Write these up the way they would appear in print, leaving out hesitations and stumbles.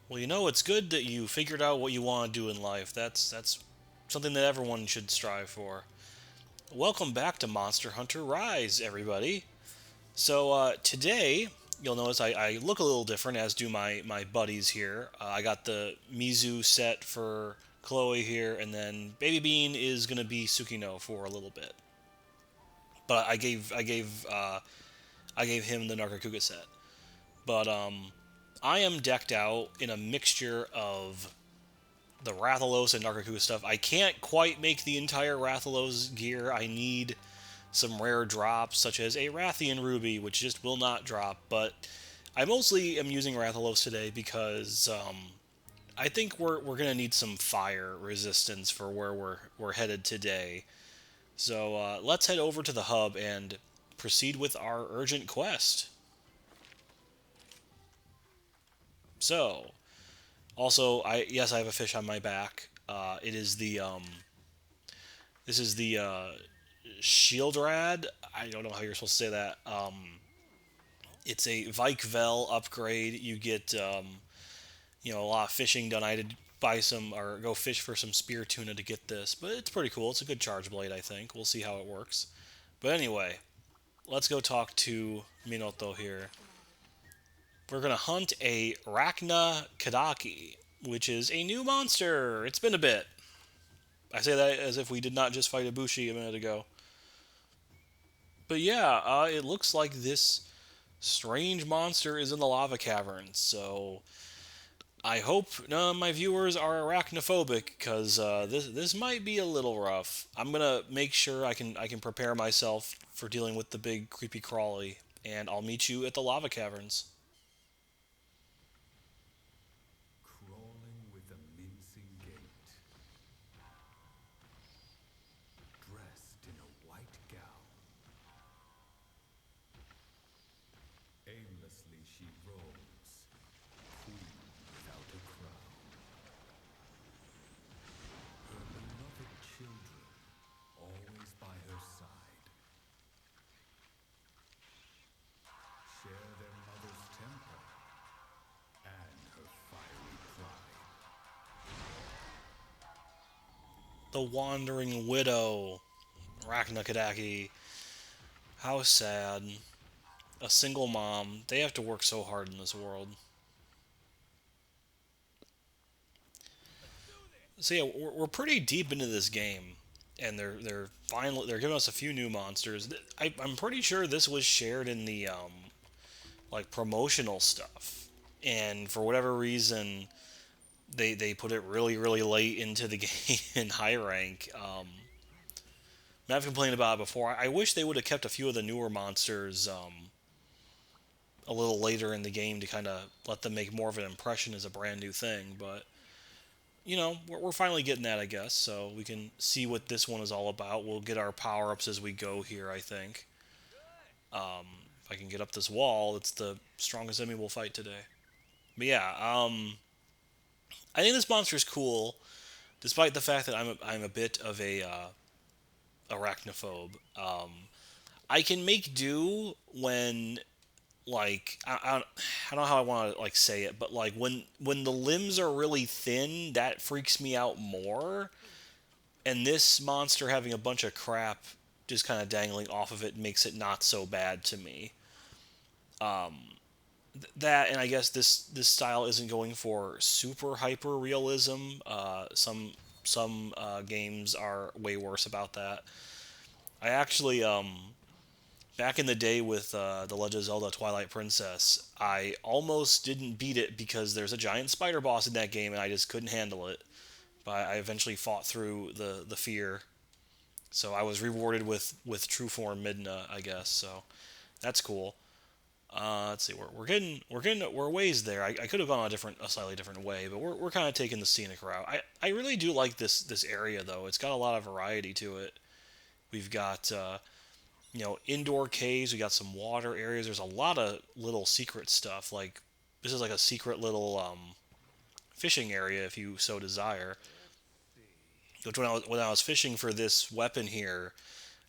Well, it's good that you figured out what you want to do in life. That's something that everyone should strive for. Welcome back to Monster Hunter Rise, everybody. Today, you'll notice I look a little different, as do my buddies here. I got the Mizu set for Chloe here, and then Baby Bean is gonna be Sukino for a little bit. But I gave him the Nargacuga set. But I am decked out in a mixture of the Rathalos and Nargacuga stuff. I can't quite make the entire Rathalos gear. I need some rare drops, such as a Rathian Ruby, which just will not drop. But I mostly am using Rathalos today because I think we're gonna need some fire resistance for where we're headed today. Let's head over to the hub and proceed with our urgent quest. So, also, I have a fish on my back. It is the this is the Shieldrad. I don't know how you're supposed to say that. It's a Vikvel upgrade. You get a lot of fishing done. I had to buy some or go fish for some spear tuna to get this, but it's pretty cool. It's a good charge blade, I think. We'll see how it works. But anyway, let's go talk to Minoto here. We're gonna hunt a Rachna Kadaki, which is a new monster. It's been a bit. I say that as if we did not just fight Ibushi a minute ago. But yeah, it looks like this strange monster is in the lava caverns. So I hope none of my viewers are arachnophobic, because this might be a little rough. I'm gonna make sure I can prepare myself for dealing with the big creepy crawly, and I'll meet you at the lava caverns. Crawling with a mincing gait, dressed in a white gown. Aimlessly she roams, queen without a crown. Her beloved children always by her side, share their mother's temper and her fiery pride. The Wandering Widow, Rachna Kadaki. How sad. A single mom. They have to work so hard in this world. So yeah, we're pretty deep into this game, and they're giving us a few new monsters. I'm pretty sure this was shared in the like promotional stuff, and for whatever reason, they put it really late into the game in high rank. I've complained about it before. I wish they would have kept a few of the newer monsters a little later in the game to kind of let them make more of an impression as a brand new thing, but we're finally getting that, I guess. So we can see what this one is all about. We'll get our power ups as we go here, I think. If I can get up this wall, it's the strongest enemy we'll fight today. But yeah, I think this monster is cool, despite the fact that I'm a bit of a arachnophobe. I can make do when I don't know how I want to like say it, but like when the limbs are really thin, that freaks me out more. And this monster having a bunch of crap just kind of dangling off of it makes it not so bad to me. That, and I guess this style isn't going for super hyper realism. Some games are way worse about that. I actually back in the day with the Legend of Zelda Twilight Princess, I almost didn't beat it because there's a giant spider boss in that game and I just couldn't handle it. But I eventually fought through the fear. So I was rewarded with true form Midna, I guess. So that's cool. Let's see, we're ways there. I could have gone a slightly different way, but we're kind of taking the scenic route. I really do like this area though. It's got a lot of variety to it. We've got indoor caves. We got some water areas. There's a lot of little secret stuff. Like this is like a secret little fishing area if you so desire. Which when I was fishing for this weapon here,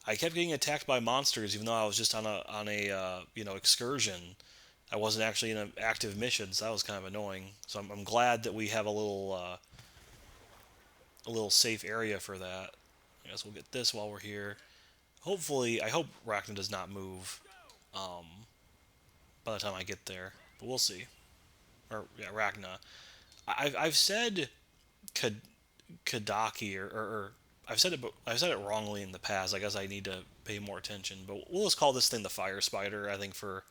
I kept getting attacked by monsters even though I was just on a excursion. I wasn't actually in an active mission, so that was kind of annoying. So I'm glad that we have a little safe area for that. I guess we'll get this while we're here. Hopefully, I hope Rachna does not move by the time I get there, but we'll see. Or yeah, Rachna. I've said Kad- Kadaki or I've said it wrongly in the past. I guess I need to pay more attention. But we'll just call this thing the fire spider. I think for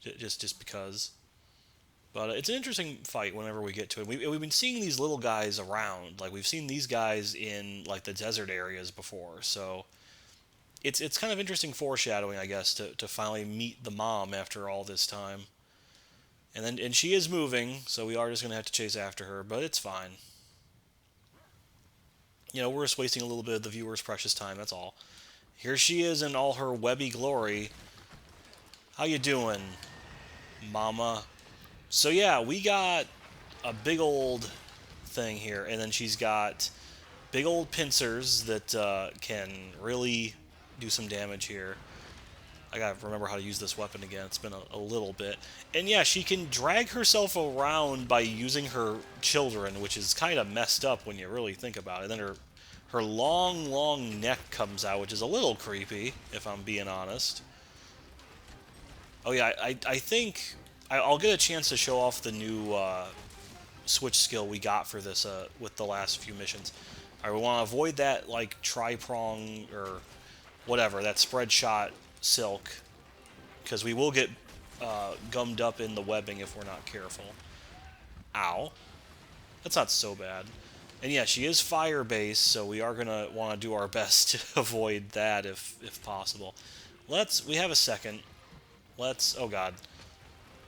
just because. But it's an interesting fight whenever we get to it. We've been seeing these little guys around. Like we've seen these guys in like the desert areas before. So it's kind of interesting foreshadowing, I guess, to finally meet the mom after all this time. And she is moving, so we are just gonna have to chase after her. But it's fine. We're just wasting a little bit of the viewer's precious time. That's all. Here she is in all her webby glory. How you doing, mama? So yeah, we got a big old thing here, and then she's got big old pincers that can really do some damage here. I gotta remember how to use this weapon again. It's been a little bit. And yeah, she can drag herself around by using her children, which is kind of messed up when you really think about it. And then her long, long neck comes out, which is a little creepy, if I'm being honest. Oh yeah, I think I'll get a chance to show off the new switch skill we got for this with the last few missions. I want to avoid that like tri-prong or whatever, that spread shot silk, because we will get gummed up in the webbing if we're not careful. Ow. That's not so bad. And yeah, she is fire-based, so we are going to want to do our best to avoid that if possible. We have a second. Oh god.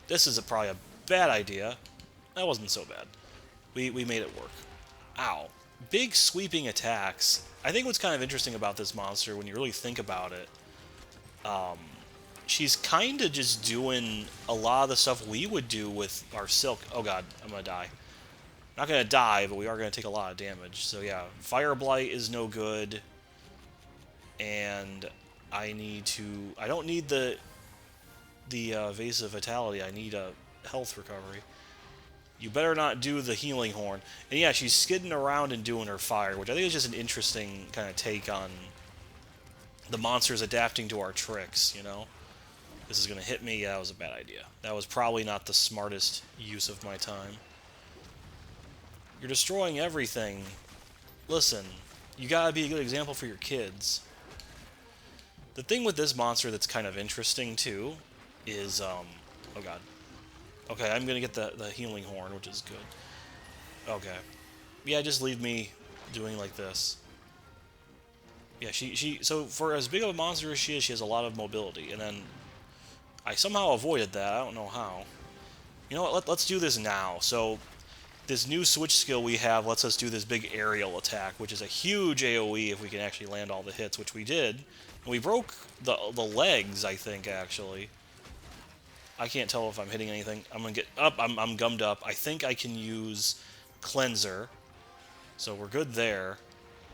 This is probably a bad idea. That wasn't so bad. We made it work. Ow. Big sweeping attacks. I think what's kind of interesting about this monster, when you really think about it, she's kind of just doing a lot of the stuff we would do with our silk. Oh god, I'm gonna die. Not gonna die, but we are gonna take a lot of damage. So yeah, Fire Blight is no good, and I don't need the Vase of Vitality. I need a health recovery. You better not do the healing horn. And yeah, she's skidding around and doing her fire, which I think is just an interesting kind of take on the monsters adapting to our tricks. This is going to hit me. Yeah, that was a bad idea. That was probably not the smartest use of my time. You're destroying everything. Listen, you gotta be a good example for your kids. The thing with this monster that's kind of interesting, too, is, oh god. Okay, I'm gonna get the healing horn, which is good. Okay. Yeah, just leave me doing like this. Yeah, so for as big of a monster as she is, she has a lot of mobility, and then I somehow avoided that. I don't know how. You know what? Let's do this now. So this new switch skill we have lets us do this big aerial attack, which is a huge AoE if we can actually land all the hits, which we did. And we broke the legs, I think, actually. I can't tell if I'm hitting anything. I'm gonna get up. I'm gummed up. I think I can use cleanser, so we're good there.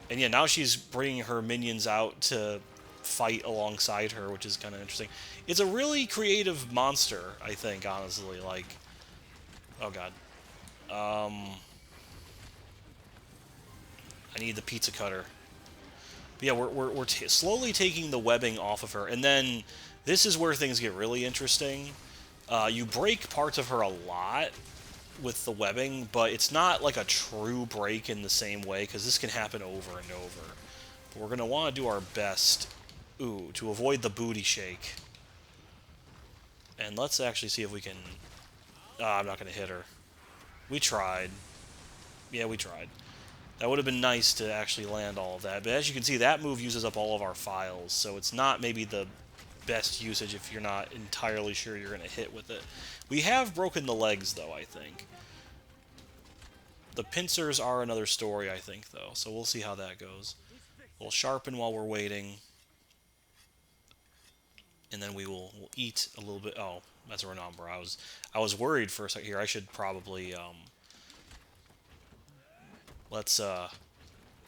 And yeah, now she's bringing her minions out to fight alongside her, which is kind of interesting. It's a really creative monster, I think, honestly. Like, oh god. I need the pizza cutter. But yeah, we're slowly taking the webbing off of her, and then this is where things get really interesting. You break parts of her a lot with the webbing, but it's not like a true break in the same way, because this can happen over and over. But we're going to want to do our best, to avoid the booty shake. And let's actually see if we can... I'm not going to hit her. We tried. Yeah, we tried. That would have been nice to actually land all of that. But as you can see, that move uses up all of our files, so it's not maybe the best usage if you're not entirely sure you're going to hit with it. We have broken the legs, though, I think. The pincers are another story, I think, though, so we'll see how that goes. We'll sharpen while we're waiting, and then we'll eat a little bit. Oh, that's a Renumber. I was worried for a second here. I should probably let's oh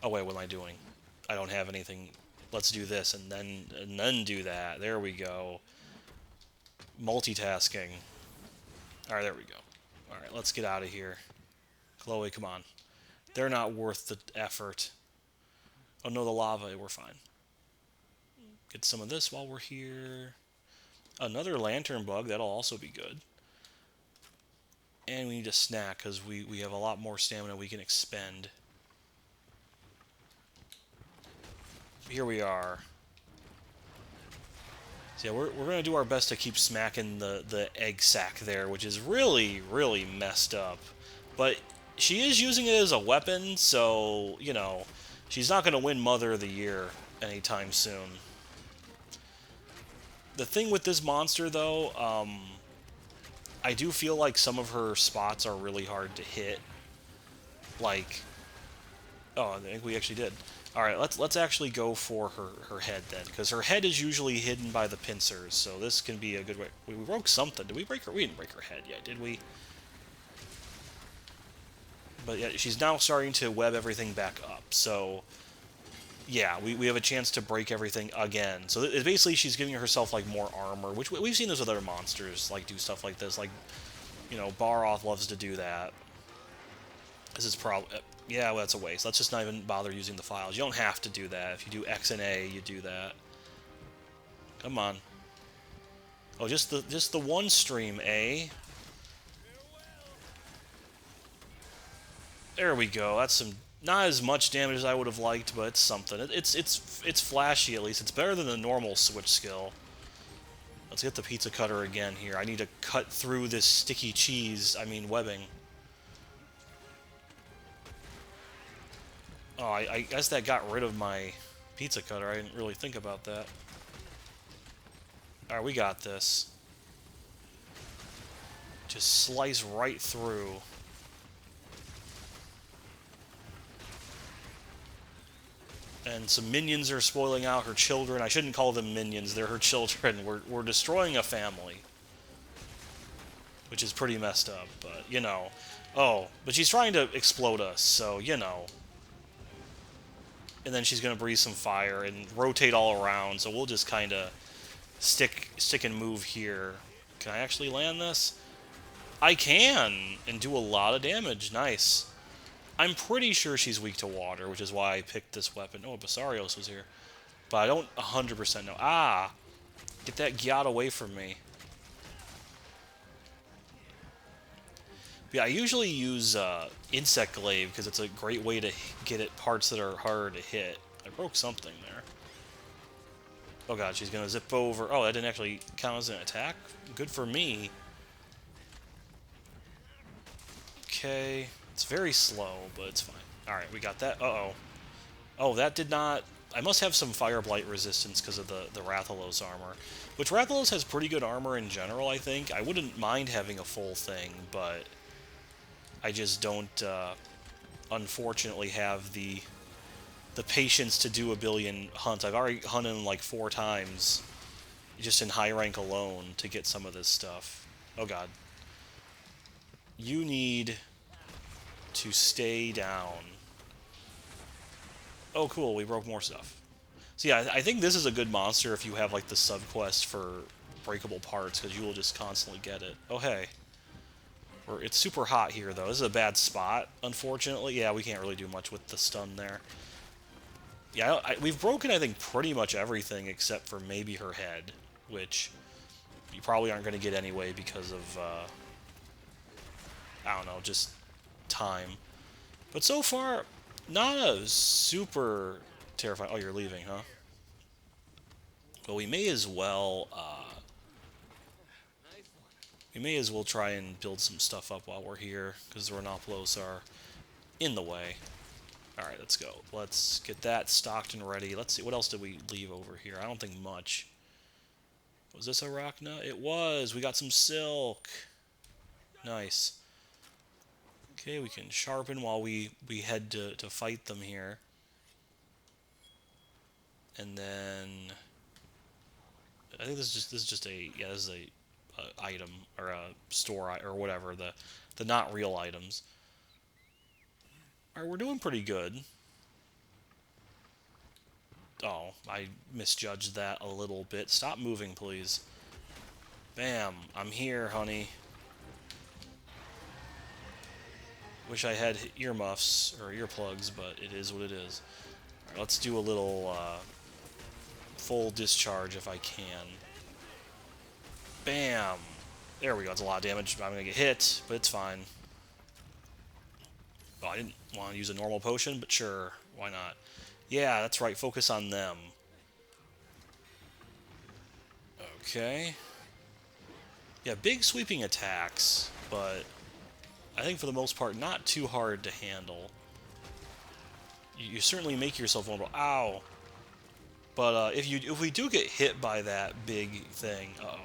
wait, what am I doing? I don't have anything. Let's do this and then do that. There we go. Multitasking. Alright, there we go. Alright, let's get out of here. Chloe, come on. They're not worth the effort. Oh no, the lava, we're fine. Get some of this while we're here. Another lantern bug, that'll also be good. And we need a snack, because we have a lot more stamina we can expend. Here we are. So yeah, we're going to do our best to keep smacking the egg sack there, which is really, really messed up. But she is using it as a weapon, so, you know, she's not going to win Mother of the Year anytime soon. The thing with this monster, though, I do feel like some of her spots are really hard to hit. Like, oh, I think we actually did. All right, let's actually go for her head then, because her head is usually hidden by the pincers, so this can be a good way. We broke something. Did we break her? We didn't break her head yet, did we? But yeah, she's now starting to web everything back up. So yeah, we have a chance to break everything again. So basically she's giving herself like more armor, which we've seen this with other monsters like do stuff like this. Like, you know, Baroth loves to do that. This is probably... Yeah, well, that's a waste. Let's just not even bother using the files. You don't have to do that. If you do X and A, you do that. Come on. Oh, just the one stream, eh? There we go. That's some... Not as much damage as I would have liked, but it's something. It's flashy, at least. It's better than the normal switch skill. Let's get the pizza cutter again here. I need to cut through this sticky cheese, I mean webbing. Oh, I guess that got rid of my pizza cutter. I didn't really think about that. Alright, we got this. Just slice right through. And some minions are spoiling out her children. I shouldn't call them minions, they're her children. We're destroying a family. Which is pretty messed up, but, you know. Oh, but she's trying to explode us, so, you know. And then she's going to breathe some fire and rotate all around, so we'll just kind of stick and move here. Can I actually land this? I can! And do a lot of damage. Nice. I'm pretty sure she's weak to water, which is why I picked this weapon. Oh, Basarios was here. But I don't 100% know. Ah! Get that gyat away from me. But yeah, I usually use Insect Glaive because it's a great way to get at parts that are harder to hit. I broke something there. Oh god, she's gonna zip over. Oh, that didn't actually count as an attack? Good for me. Okay. It's very slow, but it's fine. Alright, we got that. Uh-oh. Oh, that did not... I must have some Fire Blight resistance because of the Rathalos armor. Which Rathalos has pretty good armor in general, I think. I wouldn't mind having a full thing, but... I just don't, unfortunately, have the patience to do a billion hunts. I've already hunted them like 4 times, just in high rank alone, to get some of this stuff. Oh god. You need to stay down. Oh cool, we broke more stuff. So yeah, I think this is a good monster if you have like the subquest for breakable parts, because you will just constantly get it. Oh hey. It's super hot here, though. This is a bad spot, unfortunately. Yeah, we can't really do much with the stun there. Yeah, we've broken, I think, pretty much everything except for maybe her head, which you probably aren't going to get anyway because of, I don't know, just time. But so far, not a super terrifying... Oh, you're leaving, huh? Well, we may as well, we may as well try and build some stuff up while we're here, because the Renoplos are in the way. Alright, let's go. Let's get that stocked and ready. Let's see, what else did we leave over here? I don't think much. Was this Arachna? It was! We got some silk! Nice. Okay, we can sharpen while we head to fight them here. And then... I think this is just a... Yeah, this is a item, or a store, or whatever, the not real items. Alright, we're doing pretty good. Oh, I misjudged that a little bit. Stop moving, please. Bam. I'm here, honey. Wish I had earmuffs or earplugs, but it is what it is. Alright, let's do a little full discharge if I can. Bam! There we go. It's a lot of damage. I'm going to get hit, but it's fine. Oh, I didn't want to use a normal potion, but sure. Why not? Yeah, that's right. Focus on them. Okay. Yeah, big sweeping attacks, but I think for the most part, not too hard to handle. You certainly make yourself vulnerable. Ow! But if we do get hit by that big thing, uh-oh.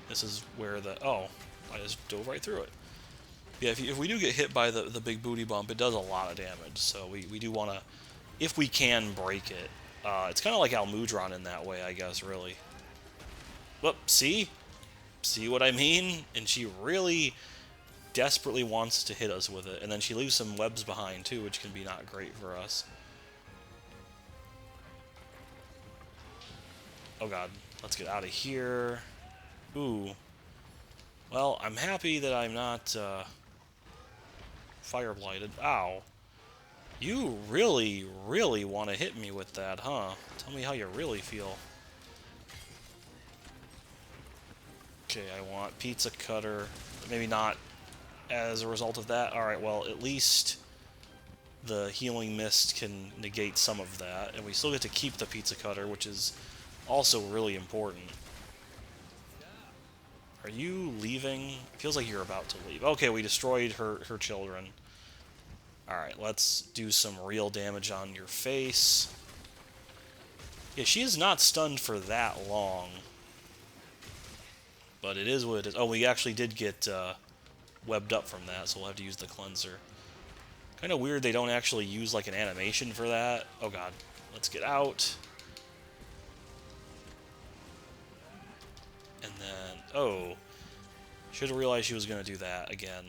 This is where the... Oh, I just dove right through it. Yeah, if we do get hit by the big booty bump, it does a lot of damage. So we do want to, if we can, break it. It's kind of like Almudron in that way, I guess, really. Whoop, see? See what I mean? And she really desperately wants to hit us with it. And then she leaves some webs behind, too, which can be not great for us. Oh, God. Let's get out of here. Ooh. Well, I'm happy that I'm not fire blighted. Ow. You really, really want to hit me with that, huh? Tell me how you really feel. Okay, I want pizza cutter. Maybe not as a result of that. Alright, well, at least the healing mist can negate some of that. And we still get to keep the pizza cutter, which is also really important. Are you leaving? It feels like you're about to leave. Okay, we destroyed her children. Alright, let's do some real damage on your face. Yeah, she is not stunned for that long. But it is what it is. Oh, we actually did get webbed up from that, so we'll have to use the cleanser. Kind of weird they don't actually use like an animation for that. Oh god. Let's get out. And then... Oh. Should have realized she was going to do that again.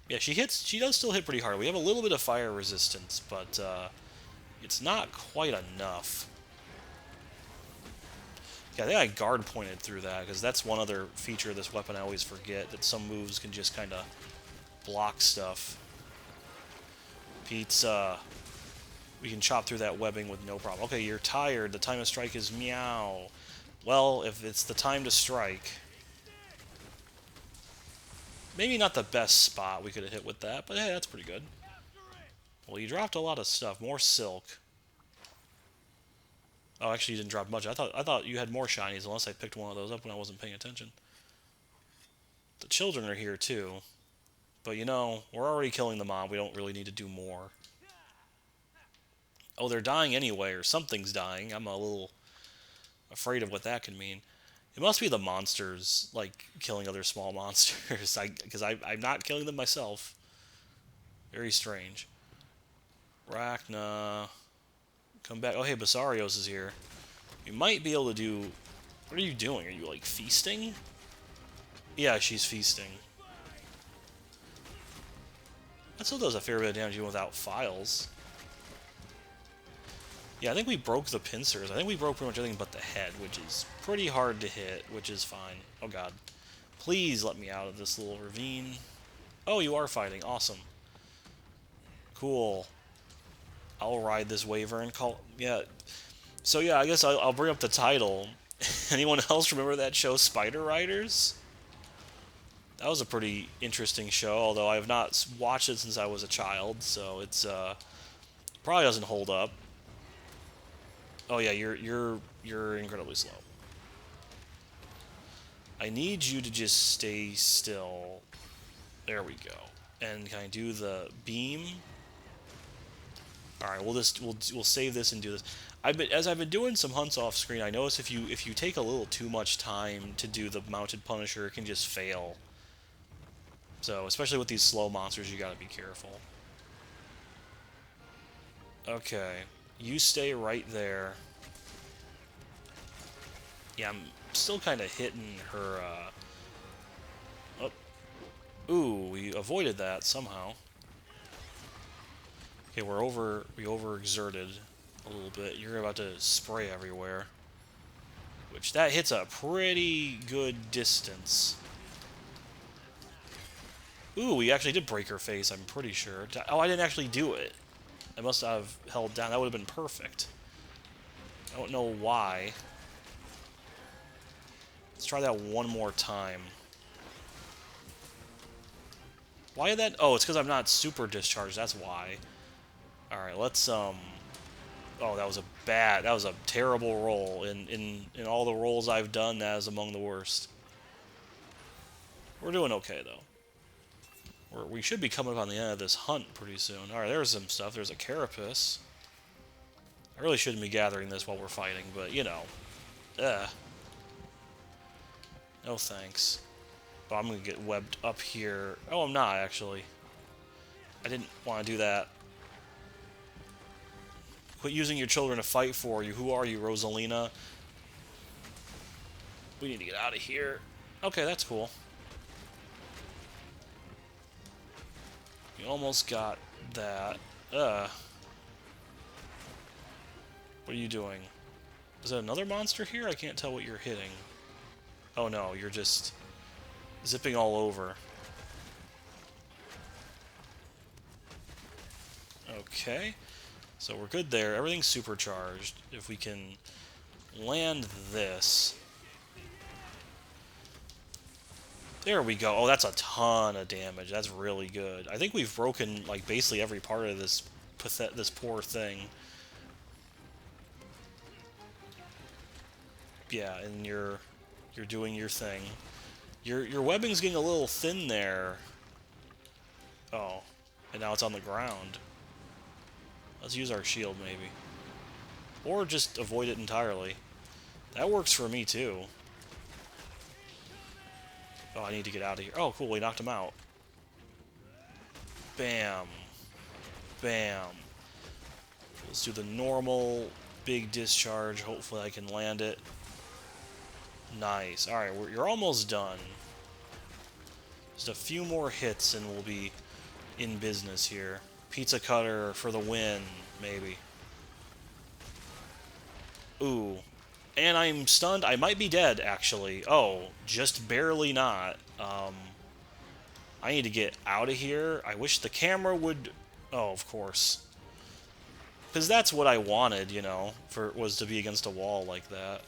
Yeah, she does still hit pretty hard. We have a little bit of fire resistance, but it's not quite enough. Yeah, I think I guard pointed through that, because that's one other feature of this weapon I always forget, that some moves can just kind of block stuff. Pizza. We can chop through that webbing with no problem. Okay, you're tired. The time to strike is meow. Well, if it's the time to strike... Maybe not the best spot we could have hit with that, but hey, that's pretty good. Well, you dropped a lot of stuff. More silk. Oh, actually, you didn't drop much. I thought you had more shinies, unless I picked one of those up when I wasn't paying attention. The children are here, too. But, you know, we're already killing the mob. We don't really need to do more. Oh, they're dying anyway, or something's dying. I'm a little afraid of what that could mean. It must be the monsters, like, killing other small monsters, because I'm not killing them myself. Very strange. Rachna. Come back. Oh, hey, Basarios is here. We might be able to do... What are you doing? Are you, like, feasting? Yeah, she's feasting. That still does a fair bit of damage even without files. Yeah, I think we broke the pincers. I think we broke pretty much everything but the head, which is pretty hard to hit, which is fine. Oh, God. Please let me out of this little ravine. Oh, you are fighting. Awesome. Cool. I'll ride this wyvern. Yeah. So, yeah, I guess I'll bring up the title. Anyone else remember that show, Spider Riders? That was a pretty interesting show, although I have not watched it since I was a child, so it's probably doesn't hold up. Oh yeah, you're incredibly slow. I need you to just stay still. There we go. And can I do the beam? All right, we'll save this and do this. As I've been doing some hunts off screen, I notice if you take a little too much time to do the mounted Punisher, it can just fail. So, especially with these slow monsters, you gotta be careful. Okay. You stay right there. Yeah, I'm still kind of hitting her, Oh. Ooh, we avoided that somehow. Okay, we overexerted a little bit. You're about to spray everywhere. which that hits a pretty good distance. Ooh, we actually did break her face, I'm pretty sure. Oh, I didn't actually do it. I must have held down. That would have been perfect. I don't know why. Let's try that one more time. Why did that? Oh, it's because I'm not super discharged. That's why. Alright, let's, Oh, that was a terrible roll. In all the rolls I've done, that is among the worst. We're doing okay, though. We should be coming up on the end of this hunt pretty soon. Alright, there's some stuff. There's a carapace. I really shouldn't be gathering this while we're fighting, but, you know. Ugh. No thanks. Oh, I'm gonna get webbed up here. Oh, I'm not, actually. I didn't want to do that. Quit using your children to fight for you. Who are you, Rosalina? We need to get out of here. Okay, that's cool. We almost got that. What are you doing? Is there another monster here? I can't tell what you're hitting. Oh no, you're just zipping all over. Okay. So we're good there. Everything's supercharged. If we can land this. There we go. Oh, that's a ton of damage. That's really good. I think we've broken, like, basically every part of this poor thing. Yeah, and you're doing your thing. Your webbing's getting a little thin there. Oh, and now it's on the ground. Let's use our shield, maybe. Or just avoid it entirely. That works for me, too. Oh, I need to get out of here. Oh, cool, we knocked him out. Bam. Bam. Let's do the normal big discharge. Hopefully I can land it. Nice. Alright, you're almost done. Just a few more hits and we'll be in business here. Pizza cutter for the win, maybe. Ooh. And I'm stunned. I might be dead, actually. Oh, just barely not. I need to get out of here. I wish the camera would... Oh, of course. Because that's what I wanted, you know, was to be against a wall like that.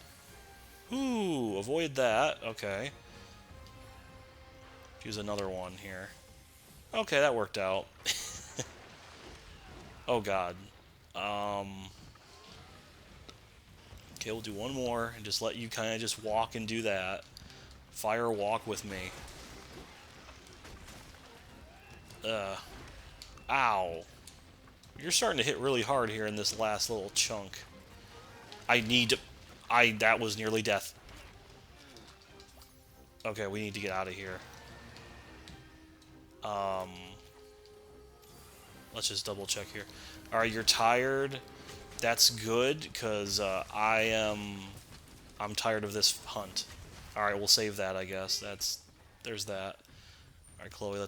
Ooh, avoid that. Okay. Use another one here. Okay, that worked out. Oh, God. Okay, we'll do one more and just let you kind of just walk and do that. Fire walk with me. Ow. You're starting to hit really hard here in this last little chunk. I need to... that was nearly death. Okay, we need to get out of here. Let's just double check here. Alright, you're tired. That's good, because I'm tired of this hunt. Alright, we'll save that, I guess. There's that. Alright, Chloe,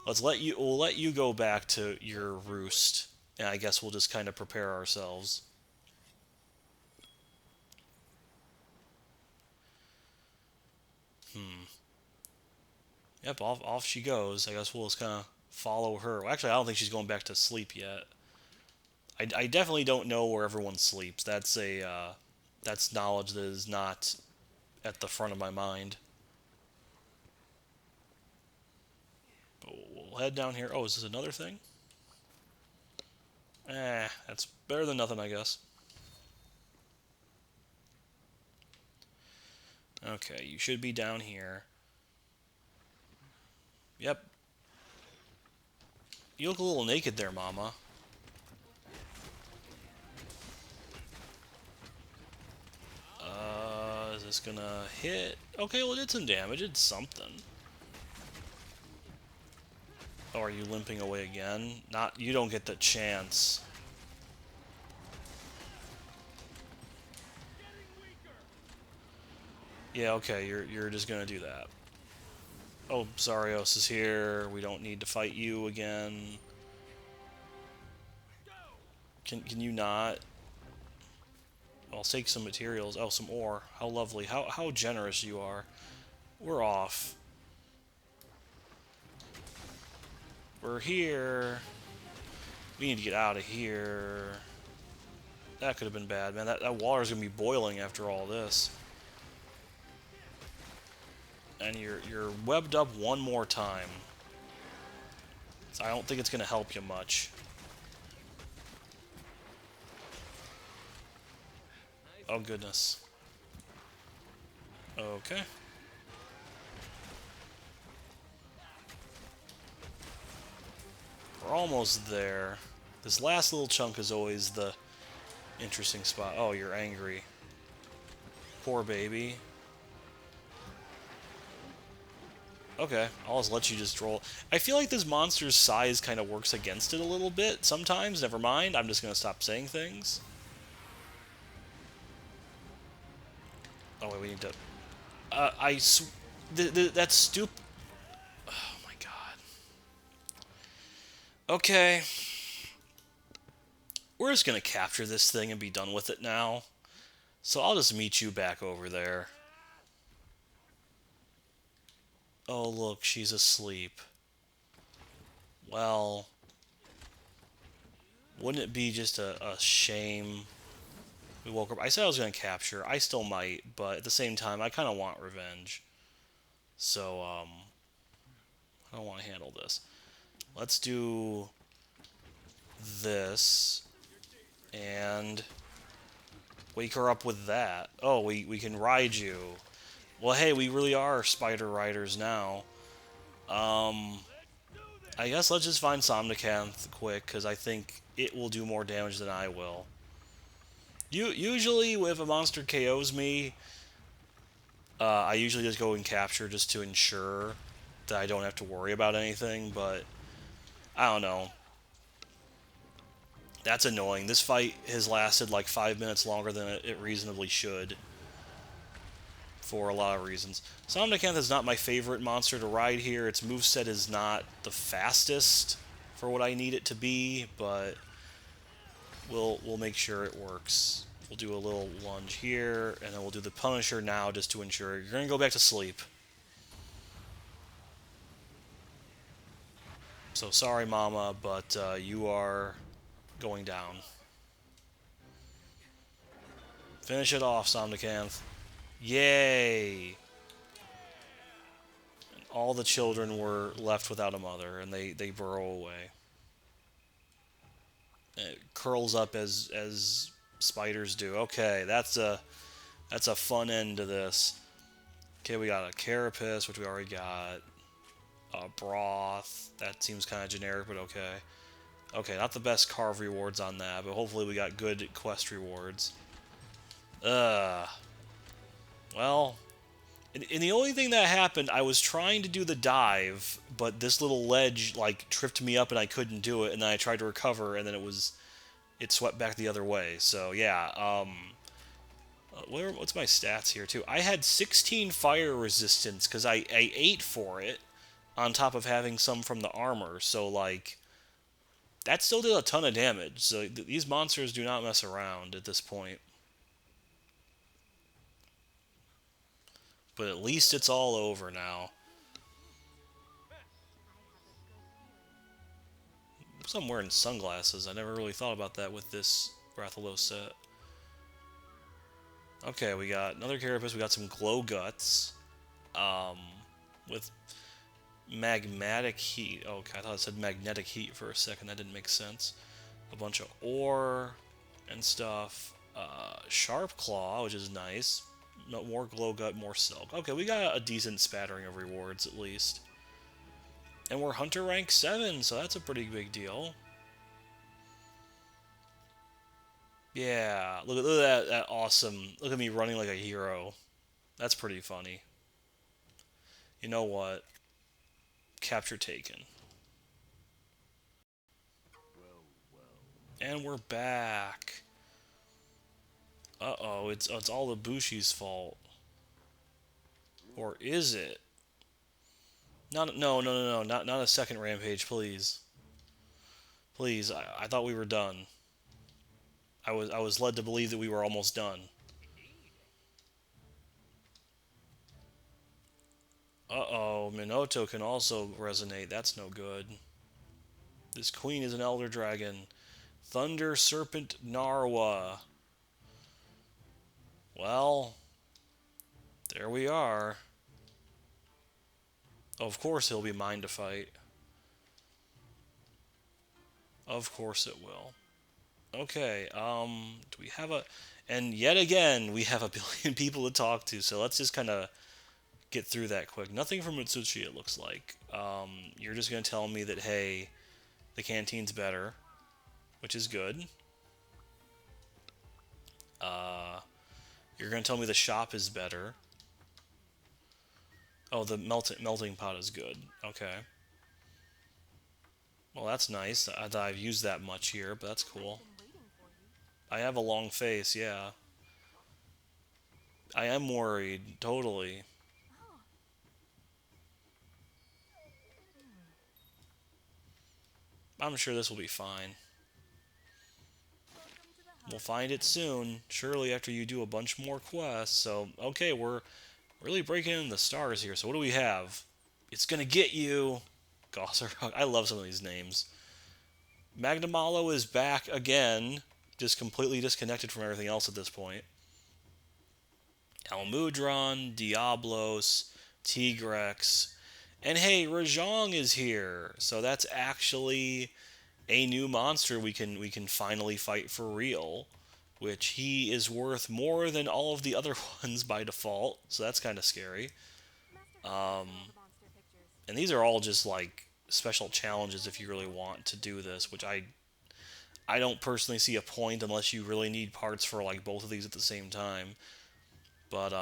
we'll let you go back to your roost. And I guess we'll just kind of prepare ourselves. Yep, off she goes. I guess we'll just kind of follow her. Well, actually, I don't think she's going back to sleep yet. I definitely don't know where everyone sleeps. That's knowledge that is not at the front of my mind. But we'll head down here. Oh, is this another thing? That's better than nothing, I guess. Okay, you should be down here. Yep. You look a little naked there, Mama. Is this gonna hit? Okay, well, it did some damage. It's something. Oh, are you limping away again? You don't get the chance. Yeah, okay, you're just gonna do that. Oh, Zarios is here. We don't need to fight you again. Can you not? I'll take some materials. Oh, some ore. How lovely. How generous you are. We're off. We're here. We need to get out of here. That could have been bad, man. That water's gonna be boiling after all this. And you're webbed up one more time. So I don't think it's gonna help you much. Oh goodness. Okay. We're almost there. This last little chunk is always the interesting spot. Oh, you're angry. Poor baby. Okay, I'll just let you just roll. I feel like this monster's size kind of works against it a little bit sometimes. Never mind. I'm just going to stop saying things. Oh, wait, we need to... That's stupid... Oh, my God. Okay. We're just going to capture this thing and be done with it now. So I'll just meet you back over there. Oh, look, she's asleep. Well, wouldn't it be just a shame we woke up? I said I was going to capture. I still might, but at the same time, I kind of want revenge. So, I don't want to handle this. Let's do this and wake her up with that. Oh, we can ride you. Well, hey, we really are spider riders now. I guess let's just find Somnicanth quick, because I think it will do more damage than I will. Usually, if a monster KOs me, I usually just go and capture just to ensure that I don't have to worry about anything, but I don't know. That's annoying. This fight has lasted like 5 minutes longer than it reasonably should, for a lot of reasons. Somnicanth is not my favorite monster to ride here. Its moveset is not the fastest for what I need it to be, but we'll make sure it works. We'll do a little lunge here, and then we'll do the Punisher now just to ensure. You're going to go back to sleep. So sorry, Mama, but you are going down. Finish it off, Somnicanth. Yay! All the children were left without a mother, and they burrow away. It curls up as spiders do. Okay, that's a fun end to this. Okay, we got a carapace, which we already got. A broth. That seems kind of generic, but okay. Okay, not the best carve rewards on that, but hopefully we got good quest rewards. Well, and the only thing that happened, I was trying to do the dive, but this little ledge, like, tripped me up and I couldn't do it, and then I tried to recover, and then it swept back the other way. So, yeah, what's my stats here, too? I had 16 fire resistance, because I ate for it, on top of having some from the armor, so, like, that still did a ton of damage. So, these monsters do not mess around at this point. But at least it's all over now. So I'm wearing sunglasses. I never really thought about that with this Rathalos set. Okay, we got another carapace. We got some glow guts. With magmatic heat. Oh, okay, I thought it said magnetic heat for a second. That didn't make sense. A bunch of ore and stuff. Sharp claw, which is nice. No, more glow gut, more silk. Okay, we got a decent spattering of rewards at least. And we're Hunter rank 7, so that's a pretty big deal. Yeah, look at that awesome. Look at me running like a hero. That's pretty funny. You know what? Capture taken. And we're back. Uh-oh, it's all Ibushi's fault. Or is it? No, not a second rampage, please. Please, I thought we were done. I was led to believe that we were almost done. Uh-oh, Minoto can also resonate. That's no good. This queen is an elder dragon. Thunder Serpent Narwa. Well, there we are. Of course he'll be mine to fight. Of course it will. Okay, do we have a... And yet again, we have a billion people to talk to, so let's just kind of get through that quick. Nothing from Mitsuchi, it looks like. You're just going to tell me that, hey, the canteen's better, which is good. Uh, you're going to tell me the shop is better. Oh, the melting pot is good. Okay. Well, that's nice. I've used that much here, but that's cool. I have a long face, yeah. I am worried, totally. I'm sure this will be fine. We'll find it soon, surely after you do a bunch more quests. So, okay, we're really breaking in the stars here. So what do we have? It's gonna get you. Gosser. I love some of these names. Magnamalo is back again, just completely disconnected from everything else at this point. Almudron, Diablos, Tigrex, and hey, Rajang is here. So that's actually a new monster we can finally fight for real, which he is worth more than all of the other ones by default. So that's kind of scary. Um, and these are all just like special challenges if you really want to do this, which I don't personally see a point unless you really need parts for like both of these at the same time. But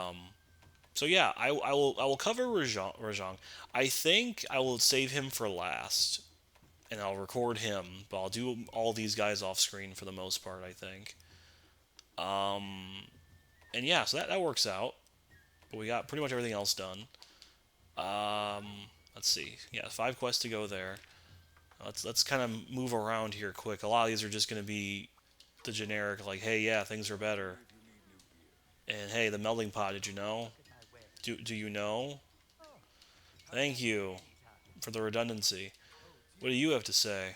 so yeah, I will cover Rajang. I think I will save him for last, and I'll record him. But I'll do all these guys off screen for the most part. I think. And yeah, so that works out. But we got pretty much everything else done. Um, let's see. Yeah, 5 quests to go there. Let's kind of move around here quick. A lot of these are just going to be the generic, like, hey, yeah, things are better. And hey, the melting pot, did you know? Do you know? Thank you for the redundancy. What do you have to say?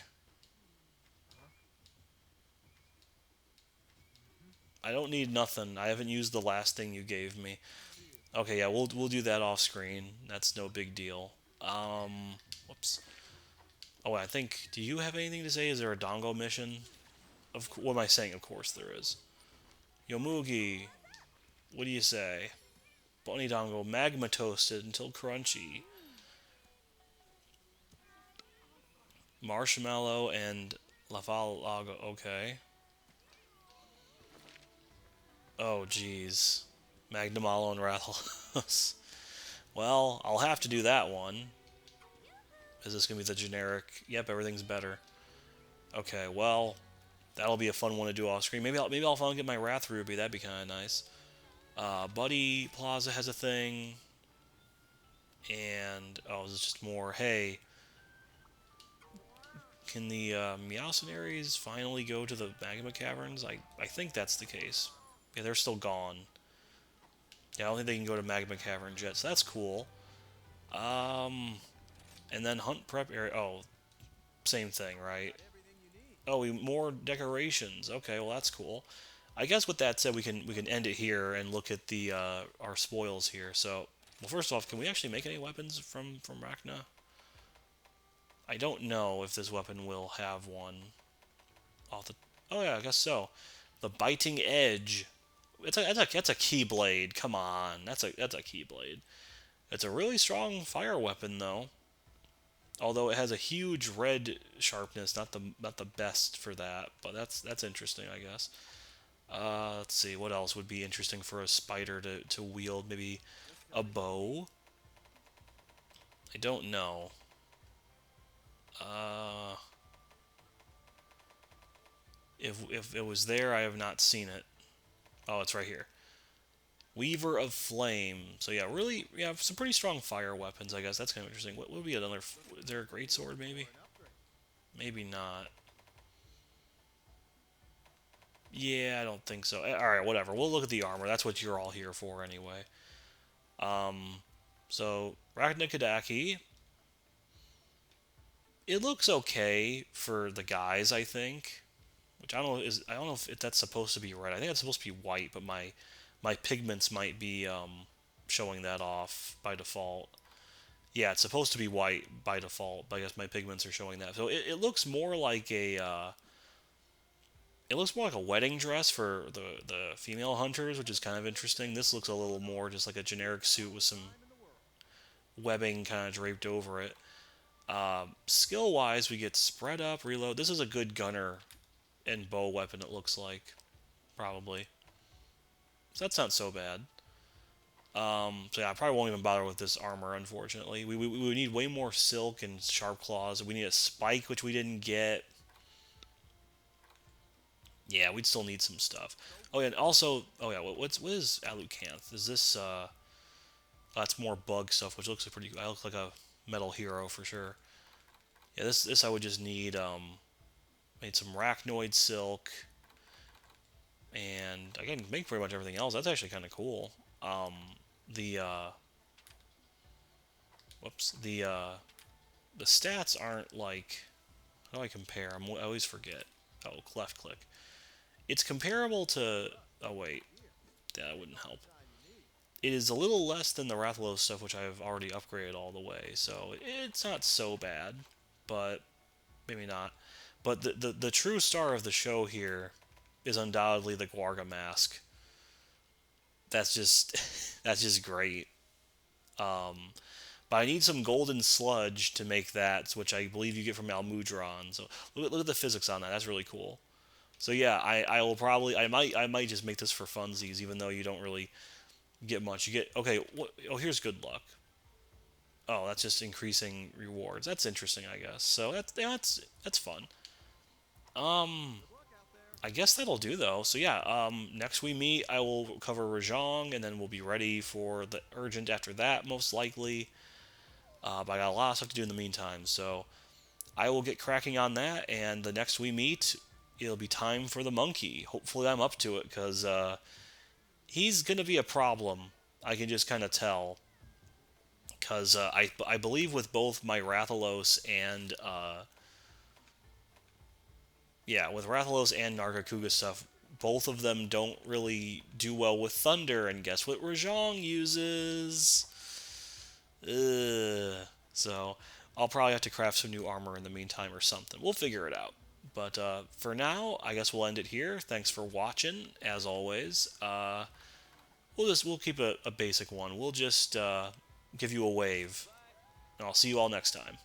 I don't need nothing. I haven't used the last thing you gave me. Okay, yeah, we'll do that off screen. That's no big deal. Whoops. Oh, I think. Do you have anything to say? Is there a Dongo mission? What am I saying? Of course there is. Yomugi, what do you say? Bunny Dongo, magma toasted until crunchy. Marshmallow and Lafalago. Okay. Oh, jeez. Magnamalo and Rathalos. Well, I'll have to do that one. Is this gonna be the generic? Yep, everything's better. Okay, well, that'll be a fun one to do off screen. Maybe I'll finally get my Wrath Ruby. That'd be kind of nice. Buddy Plaza has a thing, and oh, this is just more. Hey, can the Meowcenaries finally go to the Magma Caverns? I think that's the case. Yeah, they're still gone. Yeah, I don't think they can go to Magma Cavern yet, so that's cool. Um, and then Hunt Prep Area. Oh, same thing, right? Oh, more decorations. Okay, well that's cool. I guess with that said, we can end it here and look at the our spoils here. So, well, first off, can we actually make any weapons from Rachna? I don't know if this weapon will have one. Off the Oh yeah, I guess so. The biting edge. That's a keyblade. Come on, that's a keyblade. It's a really strong fire weapon though. Although it has a huge red sharpness, not the best for that, but that's interesting, I guess. Let's see, what else would be interesting for a spider to wield? Maybe a bow? I don't know. Uh, if it was there, I have not seen it. Oh, it's right here. Weaver of Flame. So yeah, really, yeah, some pretty strong fire weapons, I guess. That's kind of interesting. What would be another... Is there a great sword, maybe? Maybe not. Yeah, I don't think so. All right, whatever. We'll look at the armor. That's what you're all here for anyway. So Ragnikadaki, it looks okay for the guys, I think. Which I don't know if that's supposed to be red. I think it's supposed to be white, but my pigments might be showing that off by default. Yeah, it's supposed to be white by default, but I guess my pigments are showing that. So it looks more like it looks more like a wedding dress for the female hunters, which is kind of interesting. This looks a little more just like a generic suit with some webbing kind of draped over it. Skill wise, we get spread up, reload. This is a good gunner and bow weapon, it looks like, probably. So that's not so bad. So yeah, I probably won't even bother with this armor, unfortunately. We would need way more silk and sharp claws. We need a spike, which we didn't get. Yeah, we'd still need some stuff. Oh yeah, and also, oh yeah, what is Alucanth? Is this that's more bug stuff, which looks like pretty. I look like a metal hero for sure. Yeah, this I would just need made some arachnoid silk, and I can make pretty much everything else. That's actually kind of cool. Um, the whoops, the stats aren't like, how do I compare? I always forget. Oh, left click. It's comparable to. Oh wait, that wouldn't help. It is a little less than the Rathalos stuff, which I've already upgraded all the way, so it's not so bad, but maybe not. But the true star of the show here is undoubtedly the Guarga mask. That's just that's just great. But I need some golden sludge to make that, which I believe you get from Almudron. So look at the physics on that. That's really cool. So yeah, I will probably I might just make this for funsies, even though you don't really get much. You get okay. Oh, here's good luck. Oh, that's just increasing rewards. That's interesting, I guess. So that's fun. I guess that'll do though. So yeah, next we meet, I will cover Rajong, and then we'll be ready for the urgent after that, most likely. But I got a lot of stuff to do in the meantime, so I will get cracking on that. And the next we meet, it'll be time for the monkey. Hopefully, I'm up to it because he's gonna be a problem. I can just kind of tell because I believe with both my Rathalos and yeah, with Rathalos and Nargacuga stuff, both of them don't really do well with thunder. And guess what Rajong uses? Ugh. So I'll probably have to craft some new armor in the meantime or something. We'll figure it out. But for now, I guess we'll end it here. Thanks for watching, as always. We'll keep a basic one. We'll just give you a wave, and I'll see you all next time.